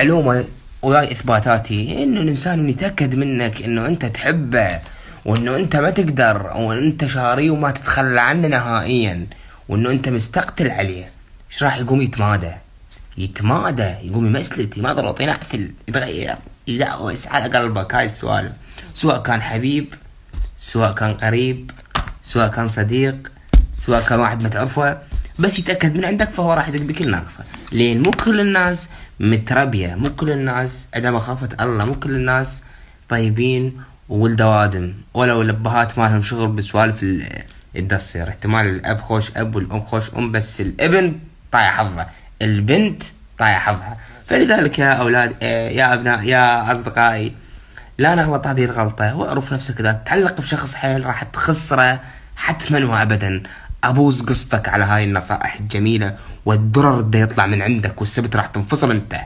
معلومة وياي إثباتاتي إنه الإنسان يتأكد منك إنه أنت تحبه، وإنه أنت ما تقدر، وإنه أنت شاريه وما تتخلى عنه نهائيا، وإنه أنت مستقتل عليه. إيش راح يقوم يتمادى؟ يقوم يمسلت، يمضرط، ينعفل، يتغير، يدعوس على قلبك. هاي السوالف، سواء كان حبيب، سواء كان قريب، سواء كان صديق، سواء كان واحد ما تعرفه، بس يتأكد من عندك فهو راح يدق بكل ناقصة. لين مو كل الناس متربية، مو كل الناس عندها مخافة الله، مو كل الناس طيبين وولد اوادم، ولو الابهات ما لهم شغل بسوالف الدصير. احتمال الاب خوش اب والام خوش ام، بس الابن طايح حظه، البنت طايح حظها. فلذلك يا اولاد، يا ابناء، يا اصدقائي، لا نغلط هذه الغلطة. واعرف نفسك، إذا تتعلق بشخص حيل راح تخسره حتما وأبدا. أبوز قصتك على هاي النصائح الجميلة، والضرر ده يطلع من عندك، والسبت راح تنفصل أنت.